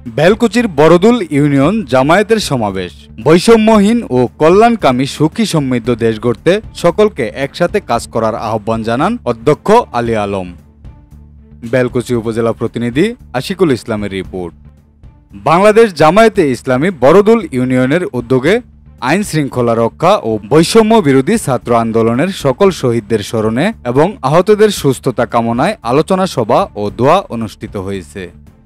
বেলকুচির বড়দুল union জামায়াতের সমাবেশ। বৈষম্যহীন ও কল্যাণকামী সুখী সমৃদ্ধ দেশ গড়তে সকলকে একসাথে কাজ করার আহ্বান জানান অধ্যক্ষ আলী আলম। বেলকুচি উপজেলা প্রতিনিধি আশিকুল ইসলামের রিপোর্ট। বাংলাদেশ জামায়াতে ইসলামী বড়দুল ইউনিয়নের উদ্যোগে আইন শৃঙ্খলা রক্ষা ও বৈষম্য বিরোধী ছাত্র আন্দোলনের সকল শহীদদের স্মরণে এবং আহতদের সুস্থতা কামনায় আলোচনা সভা ও দোয়া অনুষ্ঠিত হয়েছে।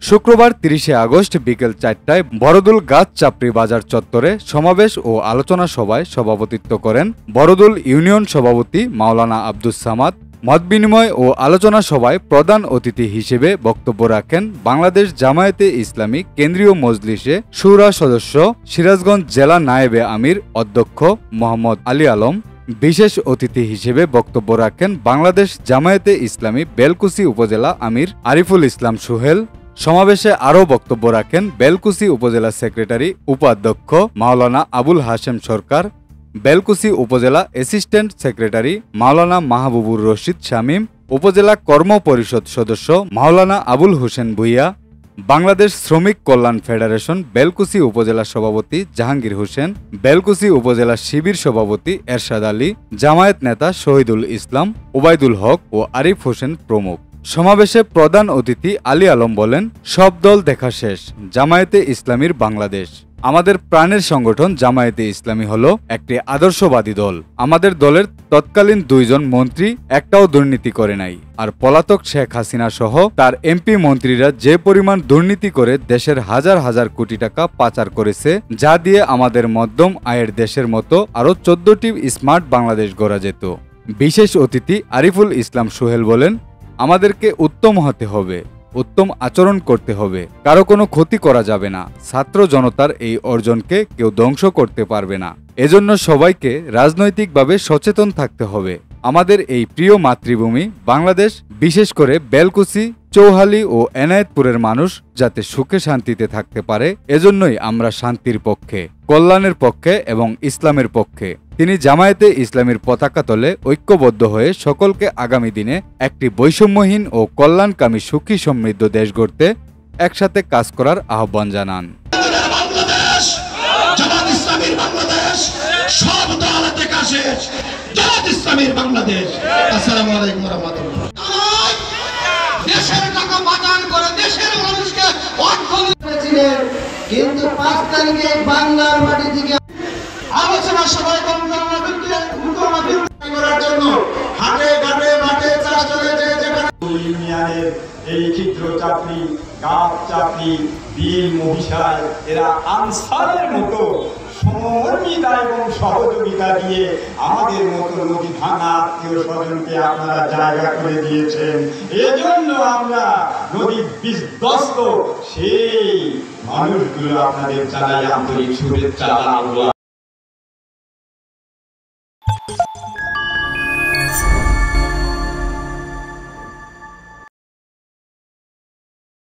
শুক্রবার ৩০শে আগস্ট বিকেল ৪টায় বড়দুল গাছ চাপড়ি বাজার চত্বরে সমাবেশ ও আলোচনা সভায় সভাপতিত্ব করেন বড়দুল ইউনিয়ন সভাপতি মাওলানা আব্দুস সামাদ। মত বিনিময় ও আলোচনা সভায় প্রধান অতিথি হিসেবে বক্তব্য রাখেন বাংলাদেশ জামায়াতে ইসলামী কেন্দ্রীয় মজলিসে শুরা সদস্য সিরাজগঞ্জ জেলা নায়েবে আমির অধ্যক্ষ মোহাম্মদ আলী আলম। বিশেষ অতিথি হিসেবে বক্তব্য রাখেন বাংলাদেশ জামায়াতে ইসলামী বেলকুচি উপজেলা আমির আরিফুল ইসলাম সোহেল। সমাবেশে আরও বক্তব্য রাখেন বেলকুচি উপজেলা সেক্রেটারি উপাধ্যক্ষ মাওলানা আবুল হাশেম সরকার, বেলকুচি উপজেলা অ্যাসিস্ট্যান্ট সেক্রেটারি মাওলানা মাহবুবুর রশিদ শামীম, উপজেলা কর্ম পরিষদ সদস্য মাওলানা আবুল হোসেন ভুইয়া, বাংলাদেশ শ্রমিক কল্যাণ ফেডারেশন বেলকুচি উপজেলা সভাপতি জাহাঙ্গীর হোসেন, বেলকুচি উপজেলা শিবির সভাপতি এরশাদ আলী, জামায়াত নেতা শহীদুল ইসলাম, ওবায়দুল হক ও আরিফ হোসেন প্রমুখ। সমাবেশে প্রধান অতিথি আলী আলম বলেন, সব দল দেখা শেষ, জামায়াতে ইসলামীর বাংলাদেশ। আমাদের প্রাণের সংগঠন জামায়াতে ইসলামী হলো একটি আদর্শবাদী দল। আমাদের দলের তৎকালীন ২ জন মন্ত্রী একটাও দুর্নীতি করে নাই। আর পলাতক শেখ হাসিনা সহ তার এমপি মন্ত্রীরা যে পরিমাণ দুর্নীতি করে দেশের হাজার হাজার কোটি টাকা পাচার করেছে, যা দিয়ে আমাদের মধ্যম আয়ের দেশের মতো আরও ১৪টি স্মার্ট বাংলাদেশ গড়া যেত। বিশেষ অতিথি আরিফুল ইসলাম সোহেল বলেন, আমাদেরকে উত্তম হতে হবে, উত্তম আচরণ করতে হবে, কারো কোনো ক্ষতি করা যাবে না। ছাত্র জনতার এই অর্জনকে কেউ ধ্বংস করতে পারবে না। এজন্য সবাইকে রাজনৈতিকভাবে সচেতন থাকতে হবে। আমাদের এই প্রিয় মাতৃভূমি বাংলাদেশ, বিশেষ করে বেলকুচি, চৌহালি ও এনায়েতপুরের মানুষ যাতে সুখে শান্তিতে থাকতে পারে, এজন্যই আমরা শান্তির পক্ষে, কল্যাণের পক্ষে এবং ইসলামের পক্ষে। তিনি জামায়াতে ইসলামীর পতাকা তলে ঐক্যবদ্ধ হয়ে সকলকে আগামী দিনে একটি বৈষম্যহীন ও কল্যাণকামী সুখী সমৃদ্ধ দেশ গড়তে একসাথে কাজ করার আহ্বান জানান। কিন্তু ৫ তারিখে বাংলার মাটি থেকে আলোচনা সভায় করার জন্য হাটে ঘাটে মাঠে চাষ চলেছে। ইউনিয়নের এই ক্ষুদ্র চাকরি, গাছ চাকরি, বিল মহিষায় এরা আনসারের মতো সহমর্মিতা এবং সহযোগিতা দিয়ে আমাদের মতো নদী ভাঙা আত্মীয় স্বজনকে আপনারা জায়গা করে দিয়েছেন। এজন্য আমরা নদী বিধ্বস্ত সেই মানুষগুলো আপনাদের জানাই আন্তরিক শুভেচ্ছা।